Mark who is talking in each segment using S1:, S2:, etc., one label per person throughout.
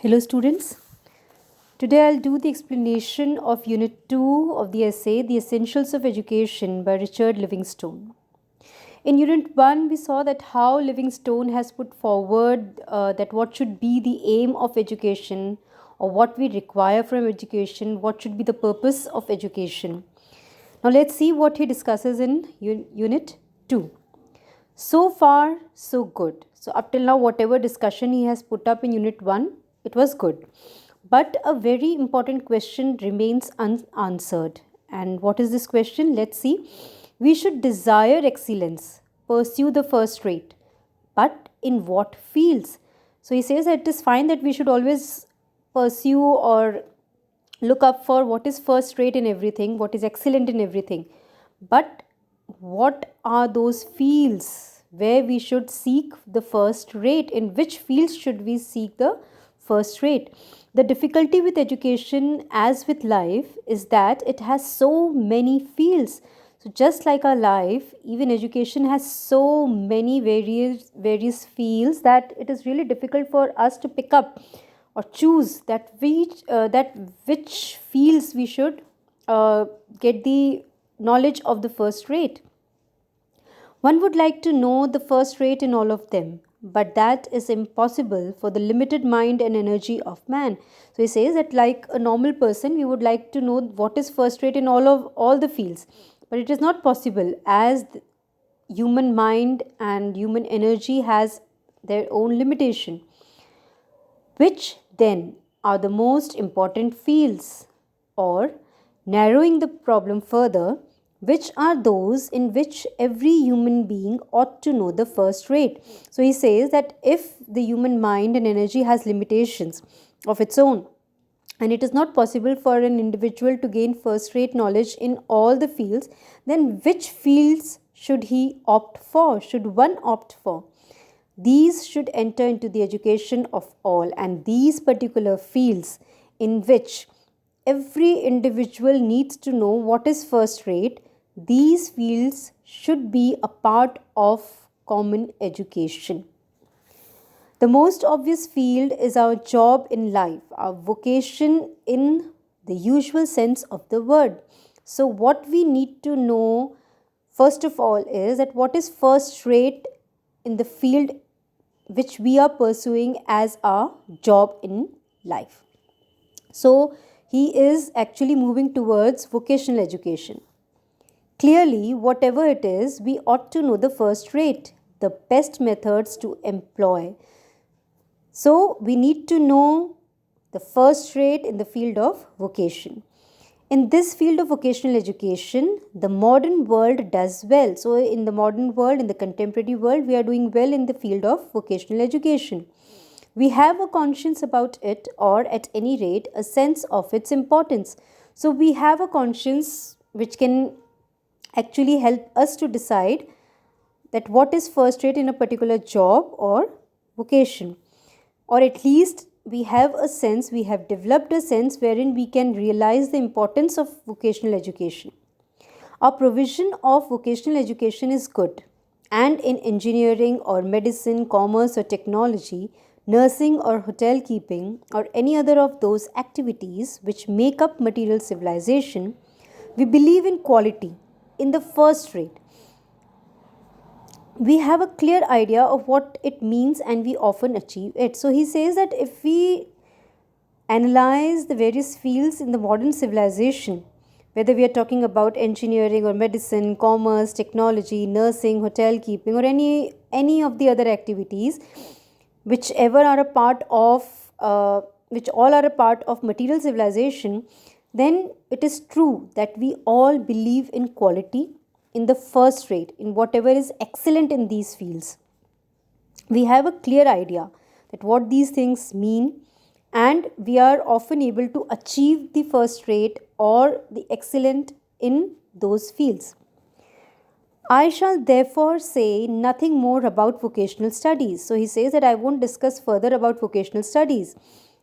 S1: Hello students, today I'll do the explanation of Unit 2 of the essay The Essentials of Education by Richard Livingstone. In Unit 1, we saw that how Livingstone has put forward that what should be the aim of education or what we require from education, what should be the purpose of education. Now let's see what he discusses in Unit 2. So far, so good. So up till now, whatever discussion he has put up in Unit 1, it was good. But a very important question remains unanswered. And what is this question? Let's see. We should desire excellence, pursue the first rate. But in what fields? So he says that it is fine that we should always pursue or look up for what is first rate in everything, what is excellent in everything. But what are those fields where we should seek the first rate? In which fields should we seek the first rate? The difficulty with education, as with life, is that it has so many fields. So just like our life, even education has so many various fields that it is really difficult for us to pick up or choose that which fields we should get the knowledge of the first rate. One would like to know the first rate in all of them, but that is impossible for the limited mind and energy of man. So he says that like a normal person, we would like to know what is first rate in all the fields, but it is not possible as the human mind and human energy has their own limitation. Which then are the most important fields? Or, narrowing the problem further, which are those in which every human being ought to know the first rate? So he says that if the human mind and energy has limitations of its own, and it is not possible for an individual to gain first rate knowledge in all the fields, then which fields should he opt for? Should one opt for? These should enter into the education of all, and these particular fields in which every individual needs to know what is first rate, these fields should be a part of common education. The most obvious field is our job in life, our vocation in the usual sense of the word. So, what we need to know first of all is that what is first rate in the field which we are pursuing as our job in life. So, he is actually moving towards vocational education. Clearly, whatever it is, we ought to know the first rate, the best methods to employ. So, we need to know the first rate in the field of vocation. In this field of vocational education, the modern world does well. So, in the modern world, in the contemporary world, we are doing well in the field of vocational education. We have a conscience about it, or at any rate, a sense of its importance. So, we have a conscience which can actually help us to decide that what is first rate in a particular job or vocation, or at least we have developed a sense wherein we can realize the importance of vocational education. Our provision of vocational education is good, and in engineering or medicine, commerce or technology, nursing or hotel keeping, or any other of those activities which make up material civilization, we believe in quality, in the first rate. We have a clear idea of what it means and we often achieve it. So he says that if we analyze the various fields in the modern civilization, whether we are talking about engineering or medicine, commerce, technology, nursing, hotel keeping, or any of the other activities, whichever are a part of which all are a part of material civilization, then it is true that we all believe in quality, in the first rate, in whatever is excellent in these fields. We have a clear idea that what these things mean, and we are often able to achieve the first rate or the excellent in those fields. I shall therefore say nothing more about vocational studies. So he says that I won't discuss further about vocational studies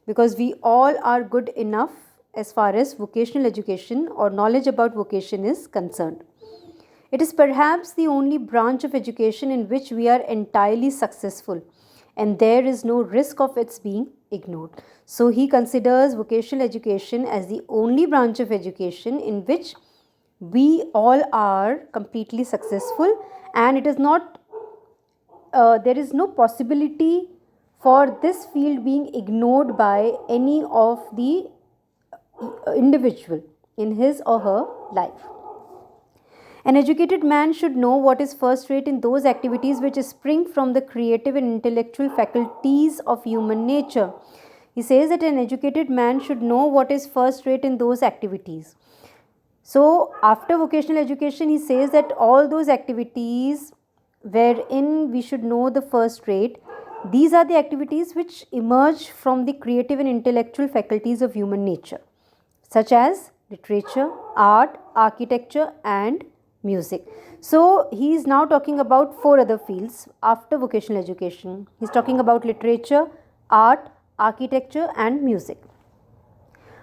S1: because we all are good enough as far as vocational education or knowledge about vocation is concerned. It is perhaps the only branch of education in which we are entirely successful, and there is no risk of its being ignored. So he considers vocational education as the only branch of education in which we all are completely successful, and it is not there is no possibility for this field being ignored by any of the individual in his or her life. An educated man should know what is first rate in those activities which spring from the creative and intellectual faculties of human nature. He says that an educated man should know what is first rate in those activities. So, after vocational education, he says that all those activities wherein we should know the first rate, these are the activities which emerge from the creative and intellectual faculties of human nature, such as literature, art, architecture, and music. So, he is now talking about four other fields after vocational education. He is talking about literature, art, architecture, and music.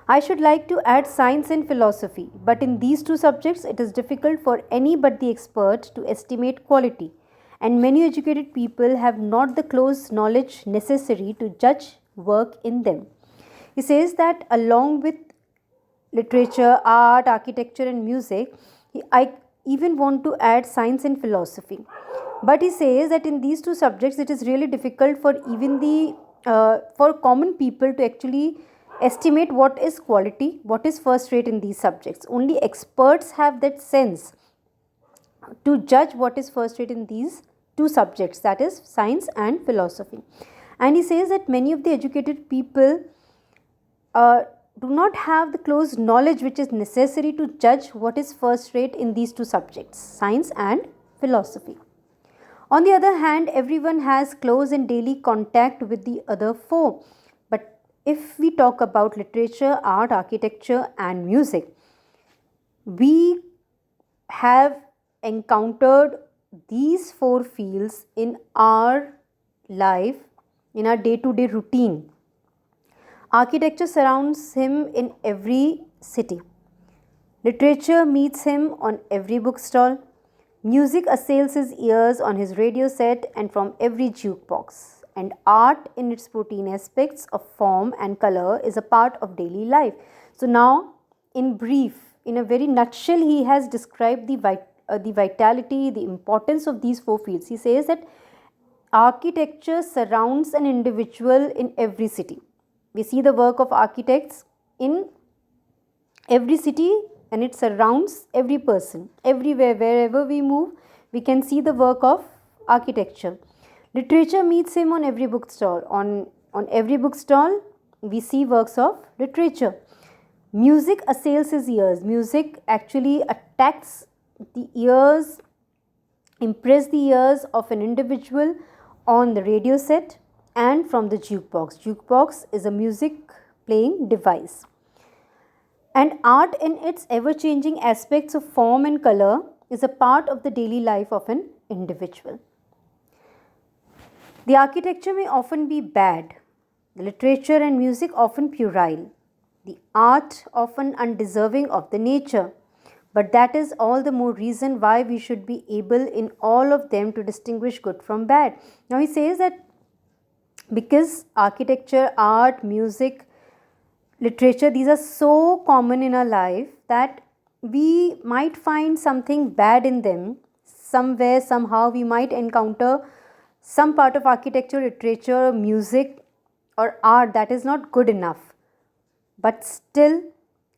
S1: I should like to add science and philosophy, but in these two subjects it is difficult for any but the expert to estimate quality, and many educated people have not the close knowledge necessary to judge work in them. He says that along with literature, art, architecture, and music, I even want to add science and philosophy. But he says that in these two subjects, it is really difficult for even the for common people to actually estimate what is quality, what is first rate in these subjects. Only experts have that sense to judge what is first rate in these two subjects, that is science and philosophy. And he says that many of the educated people do not have the close knowledge which is necessary to judge what is first rate in these two subjects, science and philosophy. On the other hand, everyone has close and daily contact with the other four. But if we talk about literature, art, architecture, and music, we have encountered these four fields in our life, in our day-to-day routine. Architecture surrounds him in every city. Literature meets him on every bookstall. Music assails his ears on his radio set and from every jukebox. And art, in its routine aspects of form and color, is a part of daily life. So now, in brief, in a very nutshell, he has described the vitality, the importance of these four fields. He says that architecture surrounds an individual in every city. We see the work of architects in every city, and it surrounds every person. Everywhere, wherever we move, we can see the work of architecture. Literature meets him on every bookstall. On every bookstall, we see works of literature. Music assails his ears. Music actually attacks the ears, impress the ears of an individual on the radio set and from the jukebox. Jukebox is a music playing device. And art, in its ever-changing aspects of form and color, is a part of the daily life of an individual. The architecture may often be bad, the literature and music often puerile, the art often undeserving of the nature. But that is all the more reason why we should be able in all of them to distinguish good from bad. Now he says that because architecture, art, music, literature, these are so common in our life that we might find something bad in them. Somewhere, somehow, we might encounter some part of architecture, literature, music, or art that is not good enough. But still,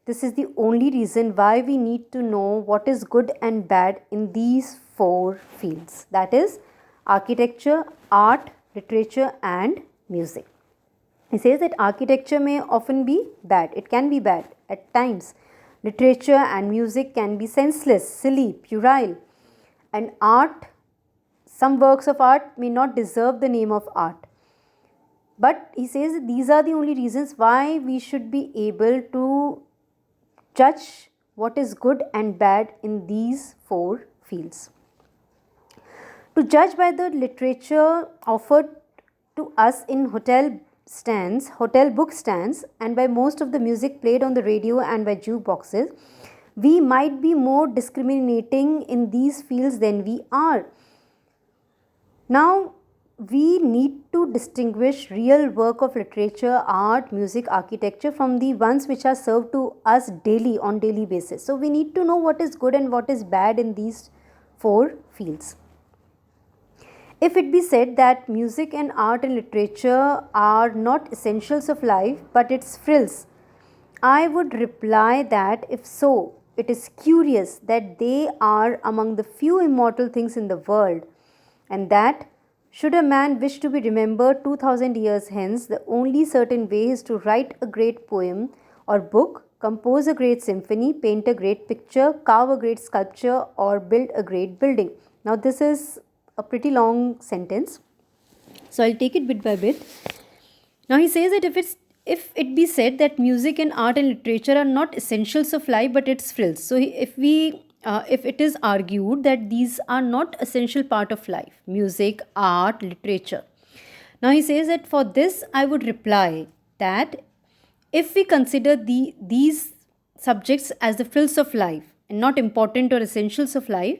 S1: this is the only reason why we need to know what is good and bad in these four fields, that is architecture, art, literature, and music. He says that architecture may often be bad. It can be bad at times. Literature and music can be senseless, silly, puerile. And art, some works of art may not deserve the name of art. But he says that these are the only reasons why we should be able to judge what is good and bad in these four fields. To judge by the literature offered to us in hotel book stands, and by most of the music played on the radio and by jukeboxes, we might be more discriminating in these fields than we are. Now, we need to distinguish real work of literature, art, music, architecture from the ones which are served to us daily on daily basis. So we need to know what is good and what is bad in these four fields. If it be said that music and art and literature are not essentials of life but its frills, I would reply that if so, it is curious that they are among the few immortal things in the world, and that should a man wish to be remembered 2000 years hence, the only certain way is to write a great poem or book, compose a great symphony, paint a great picture, carve a great sculpture, or build a great building. Now, this is a pretty long sentence, so I'll take it bit by bit. Now he says that if it be said that music and art and literature are not essentials of life but its frills. So if it is argued that these are not essential part of life, music, art, literature. Now he says that for this I would reply that if we consider these subjects as the frills of life and not important or essentials of life,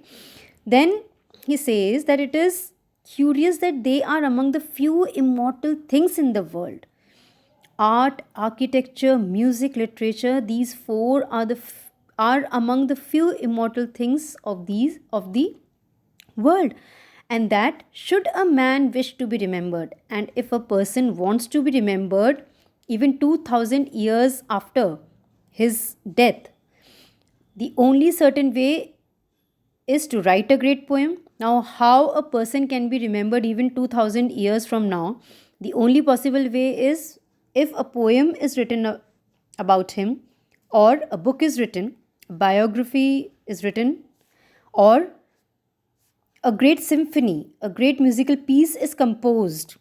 S1: then he says that it is curious that they are among the few immortal things in the world. Art, architecture, music, literature, these four are among the few immortal things of the world, and that should a man wish to be remembered, and if a person wants to be remembered even 2000 years after his death, the only certain way is to write a great poem. Now, how a person can be remembered even 2000 years from now? The only possible way is if a poem is written about him, or a book is written, a biography is written, or a great symphony, a great musical piece is composed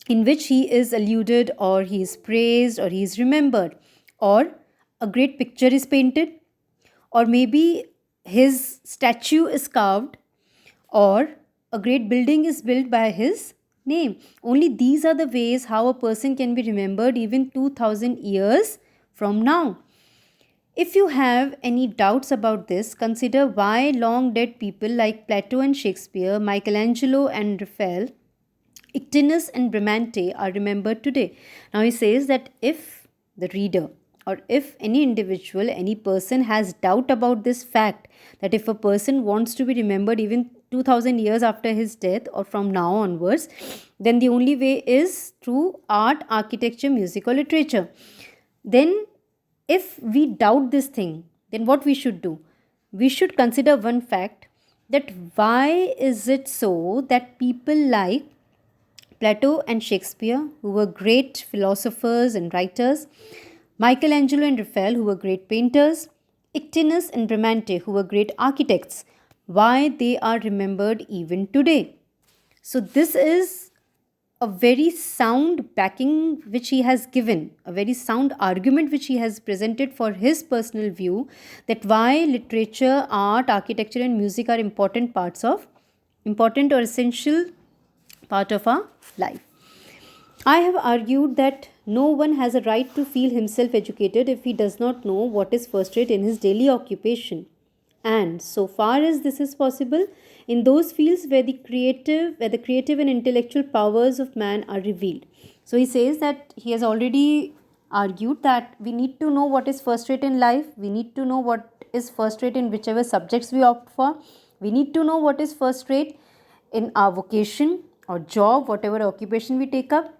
S1: in which he is alluded, or he is praised, or he is remembered, or a great picture is painted, or maybe his statue is carved, or a great building is built by his name. Only these are the ways how a person can be remembered even 2000 years from now. If you have any doubts about this, consider why long dead people like Plato and Shakespeare, Michelangelo and Raphael, Ictinus and Bramante are remembered today. Now he says that if the reader, or if any individual, any person has doubt about this fact, that if a person wants to be remembered even 2000 years after his death or from now onwards, then the only way is through art, architecture, music, or literature. Then if we doubt this thing, then what we should do? We should consider one fact, that why is it so that people like Plato and Shakespeare, who were great philosophers and writers, Michelangelo and Raphael, who were great painters, Ictinus and Bramante, who were great architects, why they are remembered even today? So this is a very sound backing which he has given, a very sound argument which he has presented for his personal view, that why literature, art, architecture and music are important or essential part of our life. I have argued that no one has a right to feel himself educated if he does not know what is first rate in his daily occupation. And so far as this is possible, in those fields where the creative and intellectual powers of man are revealed. So he says that he has already argued that we need to know what is first rate in life, we need to know what is first rate in whichever subjects we opt for, we need to know what is first rate in our vocation or job, whatever occupation we take up.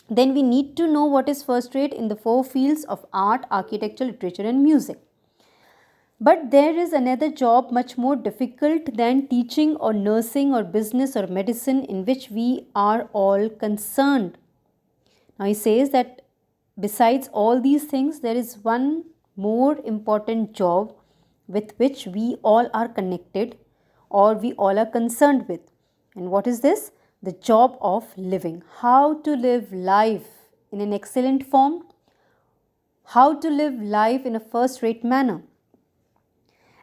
S1: Then we need to know what is first rate in the four fields of art, architecture, literature and music. But there is another job much more difficult than teaching or nursing or business or medicine, in which we are all concerned. Now he says that besides all these things, there is one more important job with which we all are connected, or we all are concerned with. And what is this? The job of living. How to live life in an excellent form, how to live life in a first rate manner.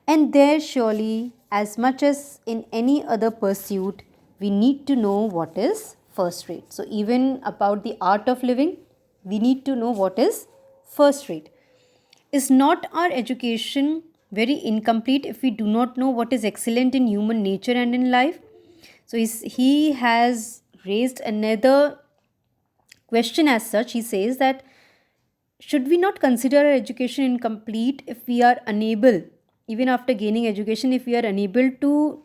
S1: And there surely, as much as in any other pursuit, we need to know what is first rate. So even about the art of living, we need to know what is first rate. Is not our education very incomplete if we do not know what is excellent in human nature and in life? So he has raised another question as such. He says that should we not consider our education incomplete if we are unable, even after gaining education, if we are unable to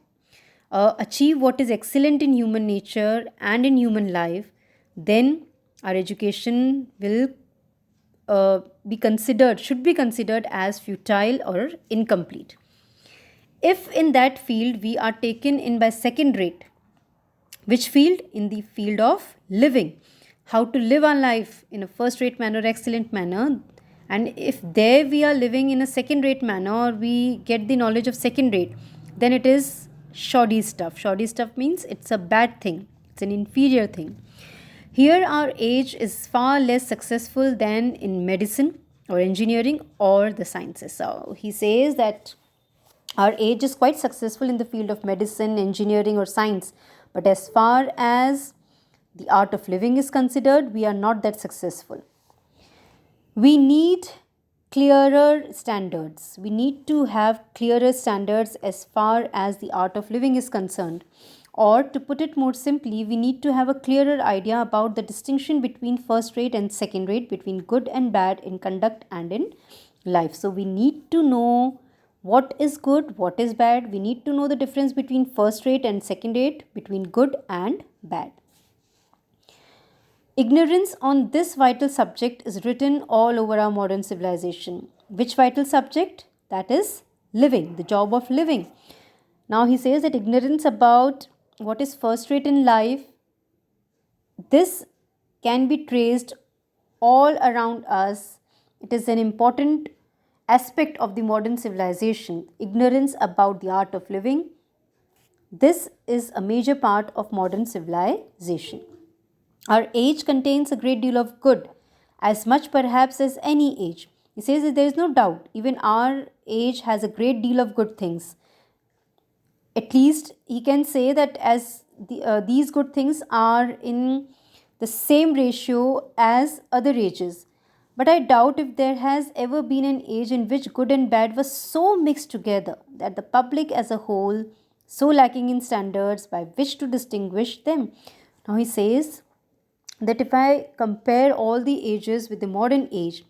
S1: achieve what is excellent in human nature and in human life, then our education will should be considered as futile or incomplete. If in that field we are taken in by second rate, which field? In the field of living, how to live our life in a first rate manner, excellent manner. And if there we are living in a second rate manner, or we get the knowledge of second rate, then it is shoddy stuff. Shoddy stuff means it's a bad thing, it's an inferior thing. Here, our age is far less successful than in medicine or engineering or the sciences. So, he says that our age is quite successful in the field of medicine, engineering, or science, but as far as the art of living is considered, we are not that successful. We need clearer standards. We need to have clearer standards as far as the art of living is concerned. Or, to put it more simply, we need to have a clearer idea about the distinction between first rate and second rate, between good and bad in conduct and in life. So, we need to know what is good, what is bad. We need to know the difference between first rate and second rate, between good and bad. Ignorance on this vital subject is written all over our modern civilization. Which vital subject? That is living, the job of living. Now, he says that ignorance about what is first rate in life, this can be traced all around us. It is an important aspect of the modern civilization. Ignorance about the art of living, this is a major part of modern civilization. Our age contains a great deal of good, as much perhaps as any age. He says that there is no doubt, even our age has a great deal of good things. At least he can say that as these good things are in the same ratio as other ages. But I doubt if there has ever been an age in which good and bad were so mixed together that the public as a whole, so lacking in standards by which to distinguish them. Now, he says that if I compare all the ages with the modern age,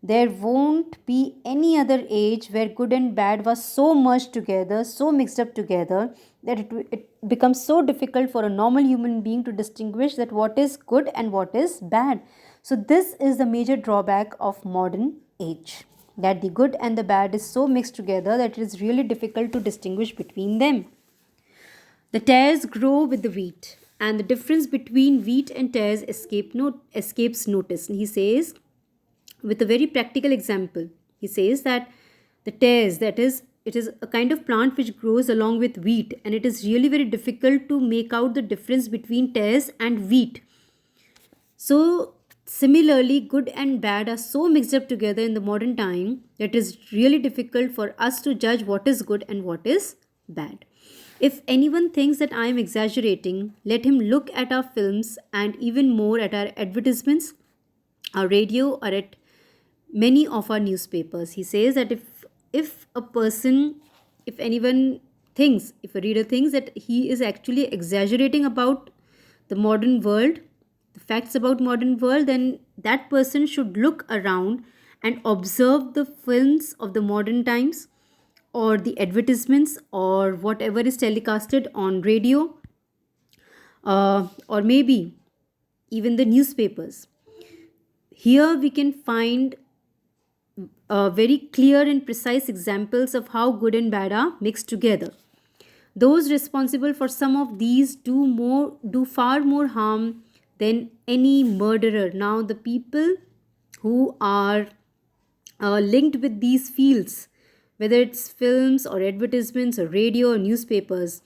S1: there won't be any other age where good and bad was so merged together, so mixed up together, that it becomes so difficult for a normal human being to distinguish that what is good and what is bad. So this is the major drawback of modern age, that the good and the bad is so mixed together that it is really difficult to distinguish between them. The tares grow with the wheat, and the difference between wheat and tares escapes notice. And he says, with a very practical example, he says that the tares, that is, it is a kind of plant which grows along with wheat, and it is really very difficult to make out the difference between tares and wheat. So, similarly, good and bad are so mixed up together in the modern time that it is really difficult for us to judge what is good and what is bad. If anyone thinks that I am exaggerating, let him look at our films and even more at our advertisements, our radio, or at many of our newspapers. He says that if a person, if anyone thinks, if a reader thinks that he is actually exaggerating about the modern world, the facts about modern world, then that person should look around and observe the films of the modern times, or the advertisements, or whatever is telecasted on radio, or maybe even the newspapers. Here we can find very clear and precise examples of how good and bad are mixed together. Those responsible for some of these do far more harm than any murderer. Now, the people who are linked with these fields, whether it's films or advertisements or radio or newspapers,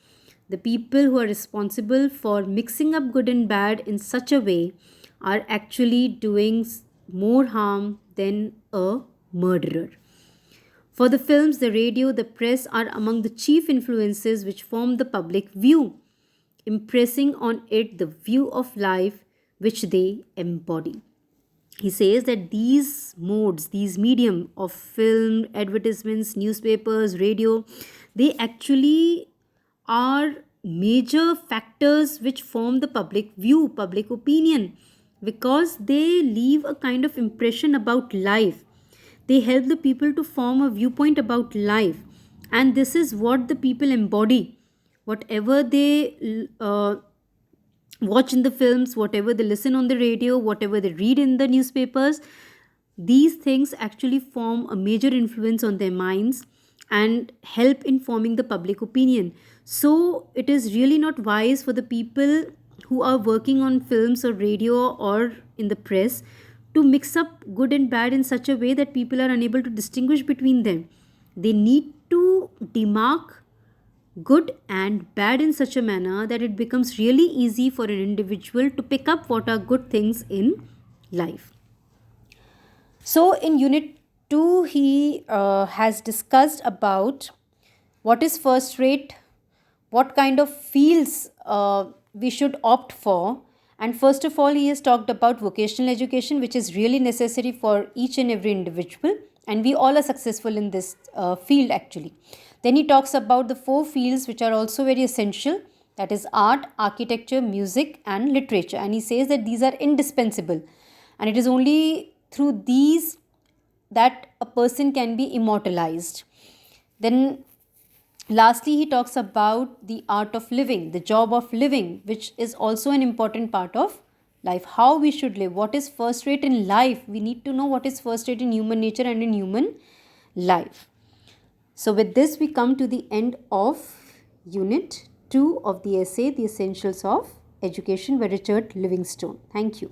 S1: the people who are responsible for mixing up good and bad in such a way are actually doing more harm than a murderer. For the films, the radio, the press are among the chief influences which form the public view, impressing on it the view of life which they embody. He says that these modes, these medium of film, advertisements, newspapers, radio, they actually are major factors which form the public view, public opinion, because they leave a kind of impression about life. They help the people to form a viewpoint about life, and this is what the people embody. Whatever they watch in the films, whatever they listen on the radio, whatever they read in the newspapers, these things actually form a major influence on their minds and help in forming the public opinion. So it is really not wise for the people who are working on films or radio or in the press to mix up good and bad in such a way that people are unable to distinguish between them. They need to demark good and bad in such a manner that it becomes really easy for an individual to pick up what are good things in life. So, in Unit 2, he has discussed about what is first rate, what kind of fields we should opt for. And first of all, he has talked about vocational education, which is really necessary for each and every individual. And we all are successful in this field actually. Then he talks about the four fields which are also very essential, that is art, architecture, music, and literature. And he says that these are indispensable. And it is only through these that a person can be immortalized. Then lastly, he talks about the art of living, the job of living, which is also an important part of life. How we should live, what is first rate in life. We need to know what is first rate in human nature and in human life. So with this, we come to the end of Unit 2 of the essay, The Essentials of Education by Richard Livingstone. Thank you.